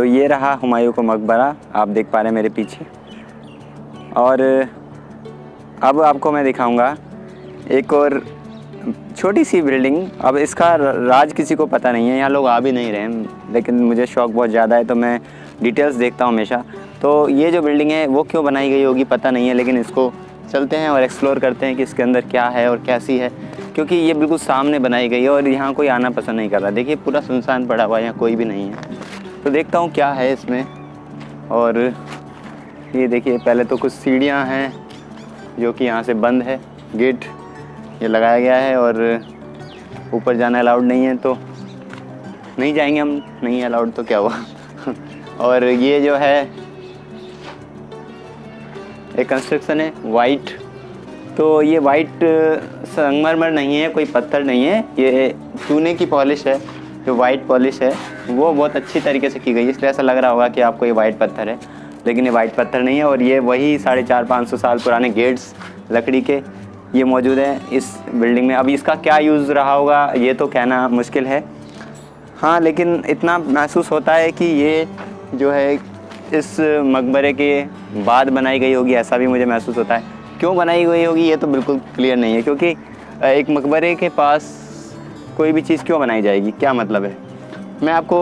तो ये रहा हुमायूं का मकबरा, आप देख पा रहे हैं मेरे पीछे। और अब आपको मैं दिखाऊंगा एक और छोटी सी बिल्डिंग। अब इसका राज किसी को पता नहीं है, यहाँ लोग आ भी नहीं रहे हैं, लेकिन मुझे शौक़ बहुत ज़्यादा है तो मैं डिटेल्स देखता हूँ हमेशा। तो ये जो बिल्डिंग है वो क्यों बनाई गई होगी पता नहीं है, लेकिन इसको चलते हैं और एक्सप्लोर करते हैं कि इसके अंदर क्या है और कैसी है, क्योंकि ये बिल्कुल सामने बनाई गई है और यहाँ कोई आना पसंद नहीं कर रहा। देखिए पूरा सुनसान पड़ा हुआ है, यहाँ कोई भी नहीं है। तो देखता हूँ क्या है इसमें। और ये देखिए पहले तो कुछ सीढ़ियाँ हैं जो कि यहाँ से बंद है, गेट ये लगाया गया है और ऊपर जाना अलाउड नहीं है, तो नहीं जाएंगे हम, नहीं अलाउड तो क्या हुआ। और ये जो है एक कंस्ट्रक्शन है वाइट, तो ये वाइट संगमरमर नहीं है, कोई पत्थर नहीं है, ये चूने की पॉलिश है। जो वाइट पॉलिश है वो बहुत अच्छी तरीके से की गई है, इसलिए ऐसा लग रहा होगा कि आपको ये वाइट पत्थर है, लेकिन ये वाइट पत्थर नहीं है। और ये वही 450-500 साल पुराने गेट्स लकड़ी के ये मौजूद हैं इस बिल्डिंग में। अब इसका क्या यूज़ रहा होगा ये तो कहना मुश्किल है, हाँ, लेकिन इतना महसूस होता है कि ये जो है इस मकबरे के बाद बनाई गई होगी, ऐसा भी मुझे महसूस होता है। क्यों बनाई गई होगी ये तो बिल्कुल क्लियर नहीं है, क्योंकि एक मकबरे के पास कोई भी चीज़ क्यों बनाई जाएगी, क्या मतलब है। मैं आपको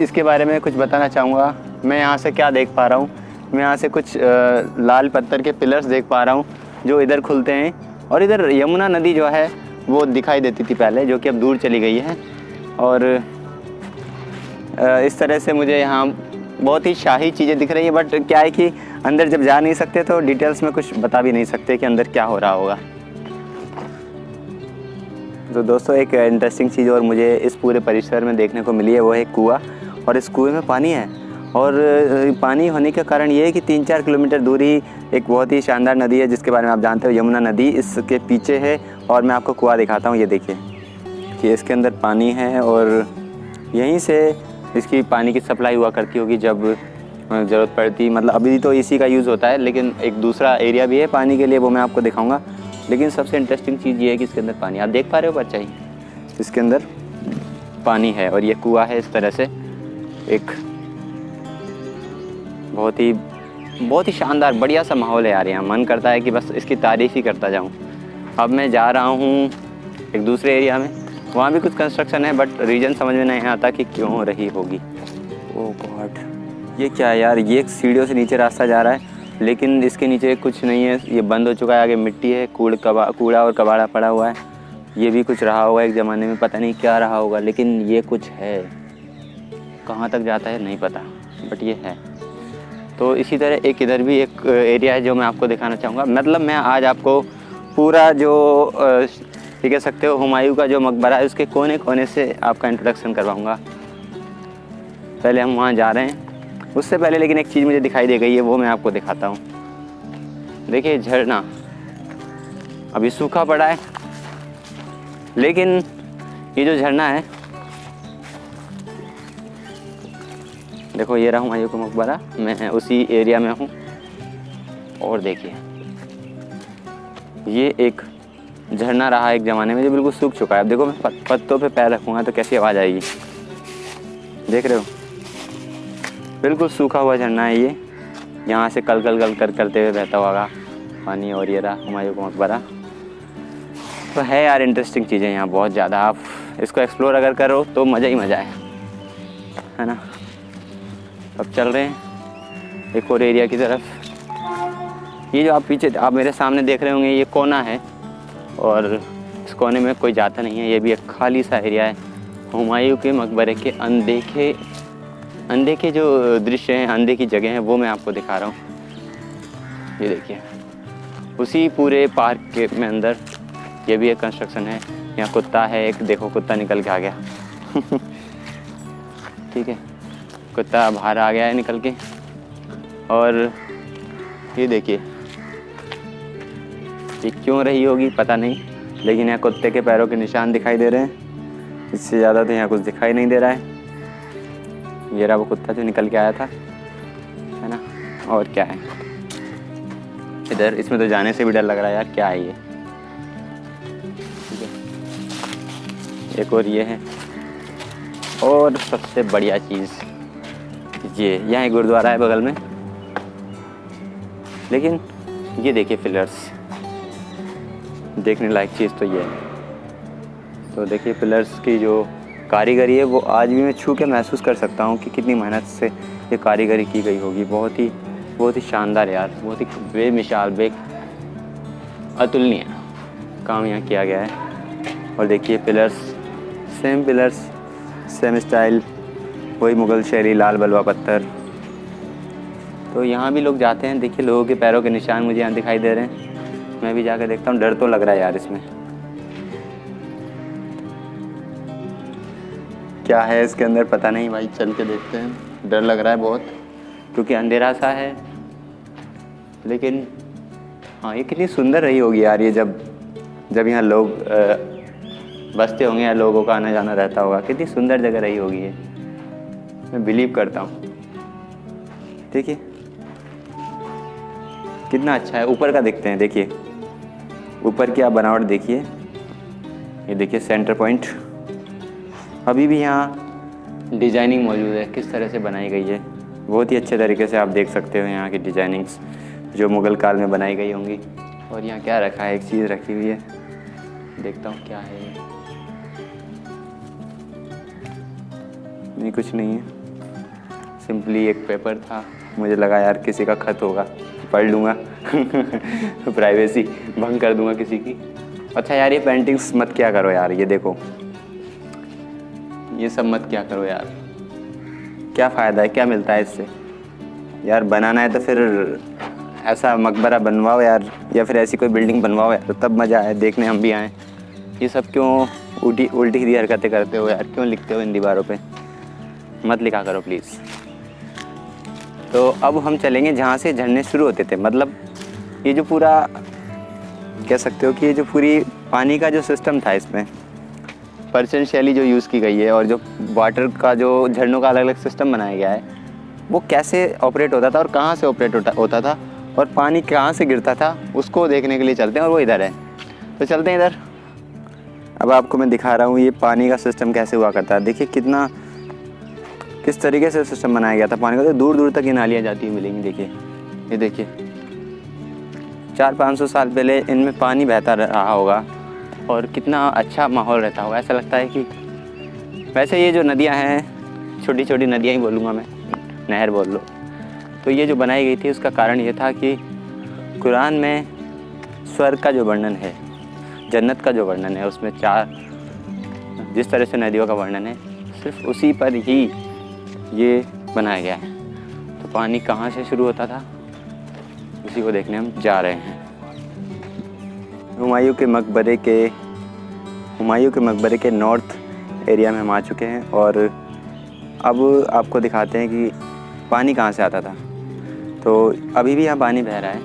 इसके बारे में कुछ बताना चाहूँगा। मैं यहाँ से क्या देख पा रहा हूँ, मैं यहाँ से कुछ लाल पत्थर के पिलर्स देख पा रहा हूँ जो इधर खुलते हैं, और इधर यमुना नदी जो है वो दिखाई देती थी पहले, जो कि अब दूर चली गई है। और इस तरह से मुझे यहाँ बहुत ही शाही चीज़ें दिख रही हैं, बट क्या है कि अंदर जब जा नहीं सकते तो डिटेल्स में कुछ बता भी नहीं सकते कि अंदर क्या हो रहा होगा। तो दोस्तों एक इंटरेस्टिंग चीज़ और मुझे इस पूरे परिसर में देखने को मिली है, वो है कुआं। और इस कुएं में पानी है, और पानी होने के कारण ये है कि 3-4 किलोमीटर दूर ही एक बहुत ही शानदार नदी है जिसके बारे में आप जानते हो, यमुना नदी इसके पीछे है। और मैं आपको कुआं दिखाता हूँ, ये देखिए कि इसके अंदर पानी है, और यहीं से इसकी पानी की सप्लाई हुआ करती होगी जब ज़रूरत पड़ती। मतलब अभी तो इसी का यूज़ होता है, लेकिन एक दूसरा एरिया भी है पानी के लिए, वो मैं आपको दिखाऊंगा। लेकिन सबसे इंटरेस्टिंग चीज़ ये है कि इसके अंदर पानी, आप देख पा रहे हो बच्चा ही, इसके अंदर पानी है। और ये कुआं है, इस तरह से एक बहुत ही शानदार बढ़िया सा माहौल है यार। यहाँ मन करता है कि बस इसकी तारीफ़ ही करता जाऊँ। अब मैं जा रहा हूँ एक दूसरे एरिया में, वहाँ भी कुछ कंस्ट्रक्शन है, बट रीजन समझ में नहीं आता कि क्यों हो रही होगी। ओह गॉड, ये क्या है यार, ये एक सीढ़ियों से नीचे रास्ता जा रहा है, लेकिन इसके नीचे कुछ नहीं है, ये बंद हो चुका है। आगे मिट्टी है, कूड़ा और कबाड़ा पड़ा हुआ है। ये भी कुछ रहा होगा एक ज़माने में, पता नहीं क्या रहा होगा, लेकिन ये कुछ है, कहाँ तक जाता है नहीं पता, बट ये है। तो इसी तरह एक इधर भी एक एरिया है जो मैं आपको दिखाना चाहूँगा। मतलब मैं आज आपको पूरा जो ये कह सकते हो हुमायूं का जो मकबरा है उसके कोने कोने से आपका इंट्रोडक्शन करवाऊँगा। पहले हम वहाँ जा रहे हैं, उससे पहले लेकिन एक चीज़ मुझे दिखाई दे गई है, वो मैं आपको दिखाता हूँ। देखिए झरना अभी सूखा पड़ा है, लेकिन ये जो झरना है, देखो ये रहा हुमायूं का मकबरा, मैं उसी एरिया में हूँ। और देखिए ये एक झरना रहा एक ज़माने में जो बिल्कुल सूख चुका है। अब देखो मैं पत्तों पे पैर रखूँगा तो कैसी आवाज़ आएगी, देख रहे हो, बिल्कुल सूखा हुआ झरना है ये। यहाँ से कल करते हुए बहता होगा पानी। और ये रहा हुमायूं का मकबरा। तो है यार इंटरेस्टिंग चीज़ें यहाँ बहुत ज़्यादा, आप इसको एक्सप्लोर अगर करो तो मज़ा ही मज़ा है ना। अब चल रहे हैं एक और एरिया की तरफ। ये जो आप पीछे आप मेरे सामने देख रहे होंगे, ये कोना है, और इस कोने में कोई जाता नहीं है, ये भी एक खाली सा एरिया है। हुमायूं के मकबरे के अनदेखे जो दृश्य हैं, अनदेखी जगह हैं, वो मैं आपको दिखा रहा हूँ। ये देखिए उसी पूरे पार्क के में अंदर ये भी एक कंस्ट्रक्शन है। यहाँ कुत्ता है एक, देखो कुत्ता निकल के आ गया। ठीक है, कुत्ता बाहर आ गया है निकल के। और ये देखिए ये क्यों रही होगी पता नहीं, लेकिन यहाँ कुत्ते के पैरों के निशान दिखाई दे रहे हैं। इससे ज़्यादा तो यहाँ कुछ दिखाई नहीं दे रहा है। ये रहा वो कुत्ता जो निकल के आया था, है ना। और क्या है इधर, इसमें तो जाने से भी डर लग रहा है यार, क्या है ये। ठीक है, एक और ये है। और सबसे बढ़िया चीज़ ये, यहाँ एक गुरुद्वारा है बगल में, लेकिन ये देखिए पिलर्स, देखने लायक चीज़ तो ये है। तो देखिए पिलर्स की जो कारीगरी है वो आज भी मैं छू के महसूस कर सकता हूँ कि कितनी मेहनत से ये कारीगरी की गई होगी। बहुत ही शानदार यार, बहुत ही बेमिसाल, अतुलनीय काम यहाँ किया गया है। और देखिए पिलर्स, सेम स्टाइल, वही मुग़ल शैली, लाल बलुआ पत्थर। तो यहाँ भी लोग जाते हैं, देखिए लोगों के पैरों के निशान मुझे यहाँ दिखाई दे रहे हैं। मैं भी जाकर देखता हूँ, डर तो लग रहा है यार इसमें, क्या है इसके अंदर पता नहीं भाई, चल के देखते हैं। डर लग रहा है बहुत क्योंकि अंधेरा सा है, लेकिन हाँ ये कितनी सुंदर रही होगी यार ये, जब यहाँ लोग बसते होंगे या लोगों का आना जाना रहता होगा, कितनी सुंदर जगह रही होगी ये, मैं बिलीव करता हूँ। देखिए कितना अच्छा है, ऊपर का देखते हैं। देखिए ऊपर की आप बनावट देखिए, ये देखिए सेंटर पॉइंट, अभी भी यहाँ डिजाइनिंग मौजूद है, किस तरह से बनाई गई है बहुत ही अच्छे तरीके से आप देख सकते हो यहाँ की डिजाइनिंग्स जो मुग़ल काल में बनाई गई होंगी। और यहाँ क्या रखा है, एक चीज़ रखी हुई है, देखता हूँ क्या है। नहीं कुछ नहीं है, सिंपली एक पेपर था, मुझे लगा यार किसी का खत होगा, पढ़ लूँगा प्राइवेसी भंग कर दूँगा किसी की। अच्छा यार ये पेंटिंग्स मत क्या करो यार, ये देखो ये सब मत क्या करो यार, क्या फ़ायदा है, क्या मिलता है इससे यार। बनाना है तो फिर ऐसा मकबरा बनवाओ यार, या फिर ऐसी कोई बिल्डिंग बनवाओ यार, तो तब मज़ा आए देखने, हम भी आएँ। ये सब क्यों उल्टी सीधी हरकतें करते हो यार, क्यों लिखते हो इन दीवारों पे, मत लिखा करो प्लीज़। तो अब हम चलेंगे जहाँ से झरने शुरू होते थे, मतलब ये जो पूरा कह सकते हो कि ये जो पूरी पानी का जो सिस्टम था, इसमें पर्शियन शैली जो यूज़ की गई है और जो वाटर का जो झरनों का अलग अलग सिस्टम बनाया गया है, वो कैसे ऑपरेट होता था और कहाँ से ऑपरेट होता था और पानी कहाँ से गिरता था, उसको देखने के लिए चलते हैं। और वो इधर है, तो चलते हैं इधर। अब आपको मैं दिखा रहा हूँ ये पानी का सिस्टम कैसे हुआ करता है। देखिए किस तरीके से सिस्टम बनाया गया था पानी का, तो दूर दूर तक ये नालियाँ जाती हुई मिलेंगी। देखिए ये देखिए 400-500 साल पहले इनमें पानी बहता रहा होगा और कितना अच्छा माहौल रहता होगा। ऐसा लगता है कि वैसे ये जो नदियाँ हैं, छोटी छोटी नदियाँ ही बोलूँगा मैं, नहर बोल लो, तो ये जो बनाई गई थी उसका कारण ये था कि कुरान में स्वर्ग का जो वर्णन है, जन्नत का जो वर्णन है, उसमें 4 जिस तरह से नदियों का वर्णन है, सिर्फ उसी पर ही ये बनाया गया है। तो पानी कहाँ से शुरू होता था उसी को देखने हम जा रहे हैं। हुमायूं के मकबरे के नॉर्थ एरिया में हम आ चुके हैं और अब आपको दिखाते हैं कि पानी कहाँ से आता था। तो अभी भी यहाँ पानी बह रहा है,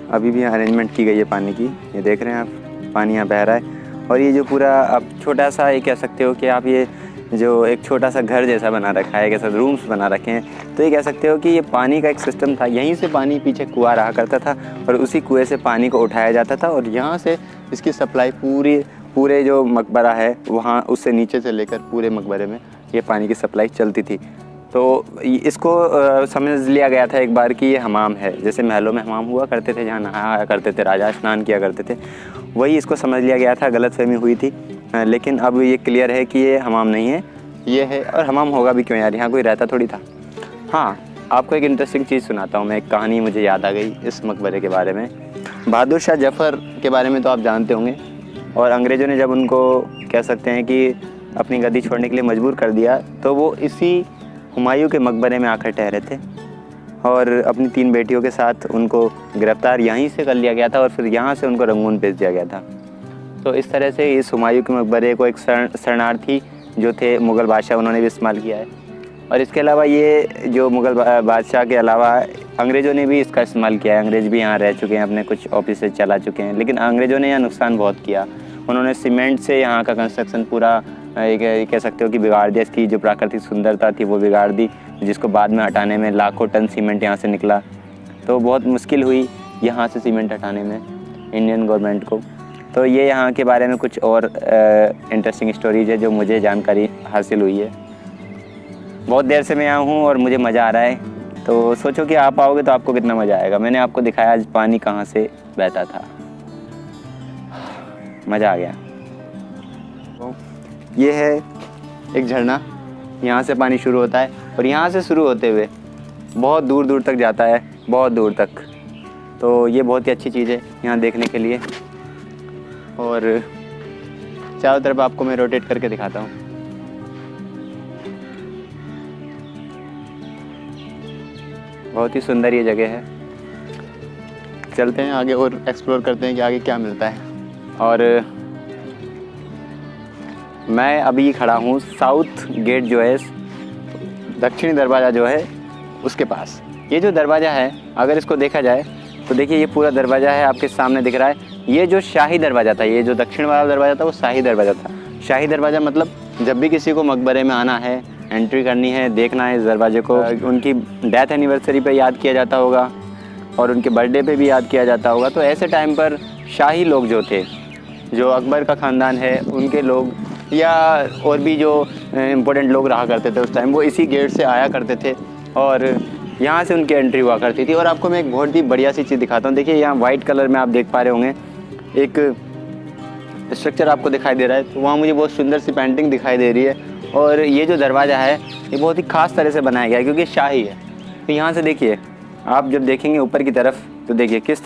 अभी भी यहाँ अरेंजमेंट की गई है पानी की, ये देख रहे हैं आप, पानी यहाँ बह रहा है। और ये जो पूरा आप छोटा सा ये कह सकते हो कि आप ये जो एक छोटा सा घर जैसा बना रखा है, कैसा रूम्स बना रखे हैं, तो ये कह सकते हो कि ये पानी का एक सिस्टम था। यहीं से पानी, पीछे कुआं रहा करता था और उसी कुएं से पानी को उठाया जाता था और यहाँ से इसकी सप्लाई पूरे जो मकबरा है वहाँ, उससे नीचे से लेकर पूरे मकबरे में ये पानी की सप्लाई चलती थी। तो इसको समझ लिया गया था एक बार कि ये हमाम है, जैसे महलों में हमाम हुआ करते थे जहाँ नहाया करते थे राजा, स्नान किया करते थे, वही इसको समझ लिया गया था, गलतफहमी हुई थी। लेकिन अब ये क्लियर है कि ये हमाम नहीं है, ये है। और हमाम होगा भी क्यों यार, यहाँ कोई रहता थोड़ी था। हाँ, आपको एक इंटरेस्टिंग चीज़ सुनाता हूँ मैं, एक कहानी मुझे याद आ गई इस मकबरे के बारे में। बहादुर शाह जफ़र के बारे में तो आप जानते होंगे, और अंग्रेज़ों ने जब उनको कह सकते हैं कि अपनी गद्दी छोड़ने के लिए मजबूर कर दिया, तो वो इसी हुमायूं के मकबरे में आकर ठहरे थे और अपनी 3 बेटियों के साथ उनको गिरफ़्तार यहीं से कर लिया गया था और फिर यहाँ से उनको रंगून भेज दिया गया था। तो इस तरह से इस हुमायूं के मकबरे को एक शरणार्थी जो थे मुग़ल बादशाह, उन्होंने भी इस्तेमाल किया है। और इसके अलावा ये जो मुग़ल बादशाह के अलावा अंग्रेज़ों ने भी इसका इस्तेमाल किया है। अंग्रेज़ भी यहाँ रह चुके हैं, अपने कुछ ऑफिस चला चुके हैं, लेकिन अंग्रेज़ों ने यहाँ नुकसान बहुत किया। उन्होंने सीमेंट से यहाँ का कंस्ट्रक्शन पूरा कह सकते हो कि बिगाड़ दिया। इसकी जो प्राकृतिक सुंदरता थी वो बिगाड़ दी, जिसको बाद में हटाने में लाखों टन सीमेंट यहाँ से निकला। तो बहुत मुश्किल हुई यहाँ से सीमेंट हटाने में इंडियन गवर्नमेंट को। तो ये यहाँ के बारे में कुछ और इंटरेस्टिंग स्टोरीज है जो मुझे जानकारी हासिल हुई है। बहुत देर से मैं यहाँ हूँ और मुझे मज़ा आ रहा है, तो सोचो कि आप आओगे तो आपको कितना मज़ा आएगा। मैंने आपको दिखाया आज पानी कहाँ से बहता था, मज़ा आ गया। ये है एक झरना, यहाँ से पानी शुरू होता है और यहाँ से शुरू होते हुए बहुत दूर दूर तक जाता है, बहुत दूर तक। तो ये बहुत ही अच्छी चीज़ है यहाँ देखने के लिए। और चारों तरफ आपको मैं रोटेट करके दिखाता हूँ। बहुत ही सुंदर ये जगह है। चलते हैं आगे और एक्सप्लोर करते हैं कि आगे क्या मिलता है। और मैं अभी खड़ा हूँ साउथ गेट जो है, दक्षिणी दरवाज़ा जो है उसके पास। ये जो दरवाज़ा है अगर इसको देखा जाए तो देखिए ये पूरा दरवाज़ा है आपके सामने दिख रहा है। ये जो शाही दरवाज़ा था, ये जो दक्षिण वाला दरवाज़ा था वो शाही दरवाज़ा था। शाही दरवाज़ा मतलब जब भी किसी को मकबरे में आना है, एंट्री करनी है, देखना है इस दरवाजे को, उनकी डेथ एनिवर्सरी पे याद किया जाता होगा और उनके बर्थडे पे भी याद किया जाता होगा। तो ऐसे टाइम पर शाही लोग जो थे, जो अकबर का ख़ानदान है उनके लोग या और भी जो इम्पोर्टेंट लोग रहा करते थे उस टाइम, वो इसी गेट से आया करते थे और यहाँ से उनकी एंट्री हुआ करती थी। और आपको मैं एक बहुत ही बढ़िया सी चीज़ दिखाता हूँ। देखिए यहाँ वाइट कलर में आप देख पा रहे होंगे एक स्ट्रक्चर आपको दिखाई दे रहा है, तो वहाँ मुझे बहुत सुंदर सी पेंटिंग दिखाई दे रही है। और ये जो दरवाज़ा है ये बहुत ही ख़ास तरह से बनाया गया है क्योंकि शाही है। तो यहाँ से देखिए, आप जब देखेंगे ऊपर की तरफ तो देखिए किस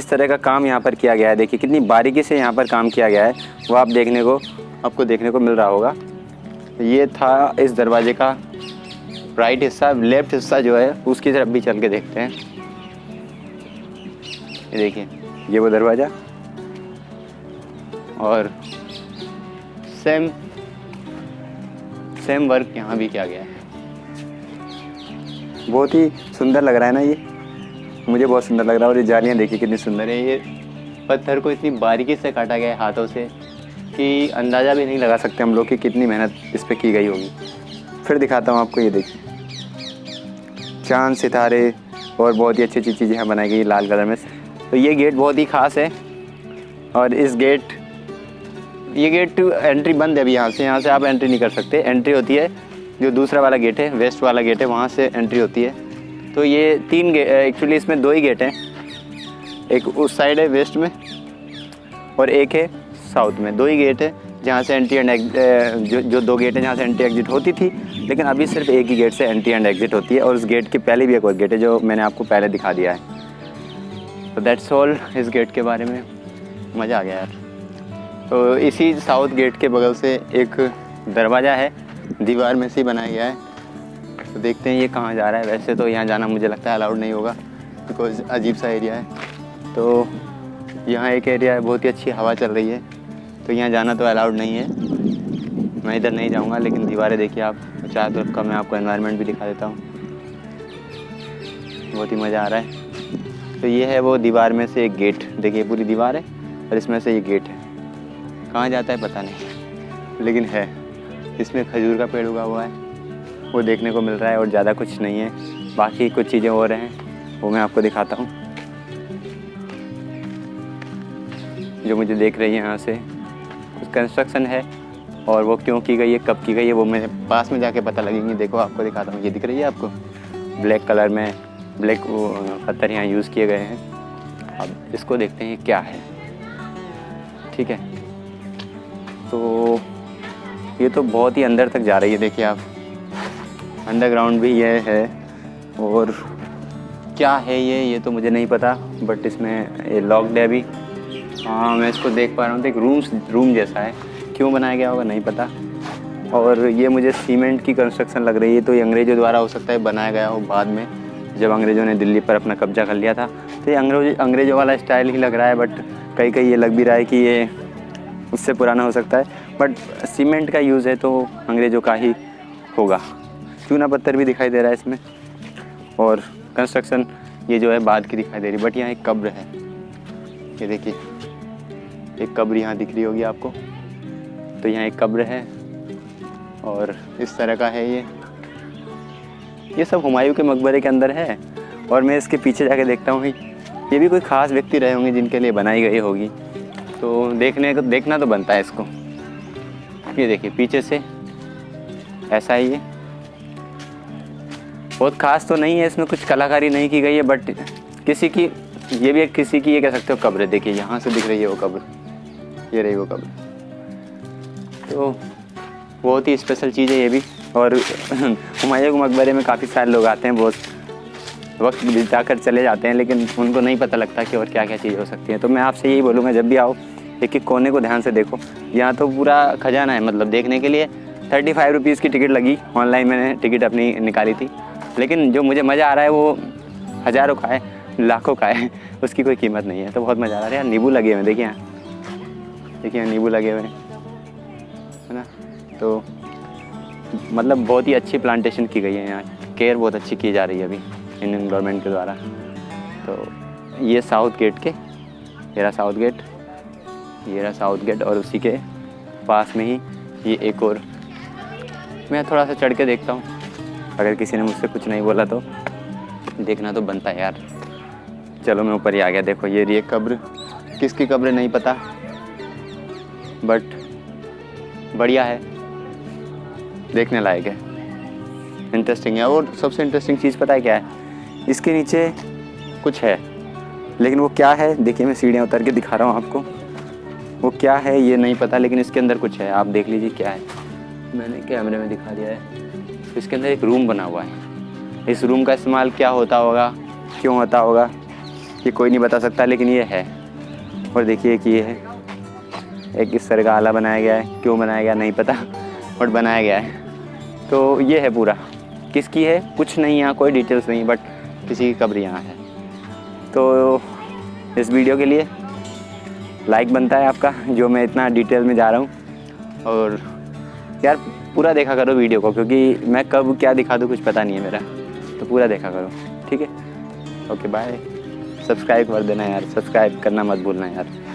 तरह का काम यहाँ पर किया गया है। देखिए कितनी बारीकी से यहाँ पर काम किया गया है, वो आपको देखने को मिल रहा होगा। ये था इस दरवाजे का राइट हिस्सा। लेफ्ट हिस्सा जो है उसकी तरफ भी चल के देखते हैं। ये देखिए ये वो दरवाज़ा और सेम वर्क यहाँ भी किया गया है। बहुत ही सुंदर लग रहा है ना, ये मुझे बहुत सुंदर लग रहा है। और ये जालियाँ देखिए कितनी सुंदर है। ये पत्थर को इतनी बारीकी से काटा गया है हाथों से कि अंदाज़ा भी नहीं लगा सकते हम लोग कि कितनी मेहनत इस पर की गई होगी। फिर दिखाता हूँ आपको, ये देखिए चांद, सितारे और बहुत ही अच्छी अच्छी चीज़ें यहाँ बनाई गई लाल कलर में। तो ये गेट बहुत ही ख़ास है और ये गेट एंट्री बंद है अभी। यहाँ से आप एंट्री नहीं कर सकते। एंट्री होती है जो दूसरा वाला गेट है, वेस्ट वाला गेट है, वहाँ से एंट्री होती है। तो ये 3 गेट, एक्चुअली इसमें 2 ही गेट हैं। एक उस साइड है वेस्ट में और एक है साउथ में। 2 ही गेट है जहाँ से एंट्री एंड जो 2 गेट हैं जहाँ से एंट्री एग्जिट होती थी, लेकिन अभी सिर्फ एक ही गेट से एंट्री एंड एग्जिट होती है। और उस गेट के पहले भी एक और गेट है जो मैंने आपको पहले दिखा दिया है। तो दैट्स ऑल इस गेट के बारे में। मज़ा आ गया यार। तो इसी साउथ गेट के बगल से एक दरवाज़ा है, दीवार में से बनाया गया है। तो देखते हैं ये कहाँ जा रहा है। वैसे तो यहाँ जाना मुझे लगता है अलाउड नहीं होगा बिकॉज अजीब सा एरिया है। तो यहाँ एक एरिया है, बहुत ही अच्छी हवा चल रही है, तो यहाँ जाना तो अलाउड नहीं है। मैं इधर नहीं जाऊँगा। लेकिन दीवारें देखिए आप, चारों तरफ का मैं आपको एनवायरनमेंट भी दिखा देता हूँ। बहुत ही मज़ा आ रहा है। तो ये है वो दीवार में से एक गेट। देखिए पूरी दीवार है और इसमें से ये गेट है। कहाँ जाता है पता नहीं, लेकिन है। इसमें खजूर का पेड़ उगा हुआ है, वो देखने को मिल रहा है और ज़्यादा कुछ नहीं है। बाकी कुछ चीज़ें और हैं, वो मैं आपको दिखाता हूँ। जो मुझे देख रही है यहाँ से कुछ कंस्ट्रक्शन है और वो क्यों की गई है, कब की गई है, वो मेरे पास में जाके पता लगेंगी। देखो आपको दिखाता हूँ। ये दिख रही है आपको, ब्लैक कलर में ब्लैक पत्थर यहाँ यूज़ किए गए हैं। अब इसको देखते हैं क्या है। ठीक है, तो ये तो बहुत ही अंदर तक जा रही है। देखिए आप, अंडरग्राउंड भी ये है। और क्या है ये तो मुझे नहीं पता, बट इसमें ये लॉक्ड है अभी। हाँ मैं इसको देख पा रहा हूँ। तो एक रूम जैसा है, क्यों बनाया गया होगा नहीं पता। और ये मुझे सीमेंट की कंस्ट्रक्शन लग रही है। तो ये अंग्रेज़ों द्वारा हो सकता है बनाया गया हो बाद में, जब अंग्रेज़ों ने दिल्ली पर अपना कब्जा कर लिया था। तो ये अंग्रेज़ों वाला स्टाइल ही लग रहा है, बट कहीं ये लग भी रहा है कि ये उससे पुराना हो सकता है। बट सीमेंट का यूज़ है तो अंग्रेज़ों का ही होगा। चूना पत्थर भी दिखाई दे रहा है इसमें। और कंस्ट्रक्शन ये जो है बाद की दिखाई दे रही। बट यहाँ एक कब्र है, ये देखिए एक कब्र यहाँ दिख रही होगी आपको। तो यहाँ एक कब्र है और इस तरह का है ये सब हुमायूं के मकबरे के अंदर है। और मैं इसके पीछे जाके देखता हूँ, ये भी कोई ख़ास व्यक्ति रहे होंगे जिनके लिए बनाई गई होगी। तो देखना तो बनता है इसको। ये देखिए पीछे से ऐसा ही है, बहुत ख़ास तो नहीं है, इसमें कुछ कलाकारी नहीं की गई है, बट किसी की, ये भी एक किसी की ये कह सकते हो कब्र है। देखिए यहाँ से दिख रही है वो कब्र, ये रही वो कब्र। तो बहुत ही स्पेशल चीज़ है ये भी। और हुमायूं मकबरे में काफ़ी सारे लोग आते हैं, बहुत वक्त बिता कर चले जाते हैं, लेकिन उनको नहीं पता लगता कि और क्या क्या चीज़ हो सकती है। तो मैं आपसे यही बोलूँगा, जब भी आओ एक एक कोने को ध्यान से देखो। यहाँ तो पूरा खजाना है, मतलब देखने के लिए 35 रुपीज़ की टिकट लगी। ऑनलाइन मैंने टिकट अपनी निकाली थी, लेकिन जो मुझे मज़ा आ रहा है वो हज़ारों का है, लाखों का है, उसकी कोई कीमत नहीं है। तो बहुत मज़ा आ रहा है यार। नींबू लगे हुए हैं, देखिए यहाँ, देखिए यहाँ नींबू लगे हुए हैं, है ना। तो मतलब बहुत ही अच्छी प्लांटेशन की गई है यहाँ, केयर बहुत अच्छी की जा रही है अभी इंडियन गवर्नमेंट के द्वारा। तो ये साउथ गेट के, ये रहा साउथ गेट, ये रहा साउथ गेट, और उसी के पास में ही ये एक और। मैं थोड़ा सा चढ़ के देखता हूँ, अगर किसी ने मुझसे कुछ नहीं बोला तो देखना तो बनता है यार। चलो मैं ऊपर ही आ गया। देखो ये रही एक कब्र, किसकी कब्र नहीं पता, बट बढ़िया है, देखने लायक है, इंटरेस्टिंग है। और सबसे इंटरेस्टिंग चीज़ पता है क्या है, इसके नीचे कुछ है, लेकिन वो क्या है देखिए, मैं सीढ़ियाँ उतर के दिखा रहा हूँ आपको। वो क्या है ये नहीं पता, लेकिन इसके अंदर कुछ है, आप देख लीजिए क्या है। मैंने कैमरे में दिखा दिया है। इसके अंदर एक रूम बना हुआ है। इस रूम का इस्तेमाल क्या होता होगा, क्यों होता होगा, ये कोई नहीं बता सकता, लेकिन ये है। और देखिए कि ये है, एक इस तरह का आला बनाया गया है, क्यों बनाया गया नहीं पता, बट बनाया गया है। तो ये है पूरा, किसकी है कुछ नहीं, यहाँ कोई डिटेल्स नहीं, बट किसी की कब्र यहाँ है। तो इस वीडियो के लिए लाइक बनता है आपका, जो मैं इतना डिटेल में जा रहा हूँ। और यार पूरा देखा करो वीडियो को, क्योंकि मैं कब क्या दिखा दूँ कुछ पता नहीं है मेरा, तो पूरा देखा करो, ठीक है। Okay bye. सब्सक्राइब कर देना यार, सब्सक्राइब करना मत भूलना यार।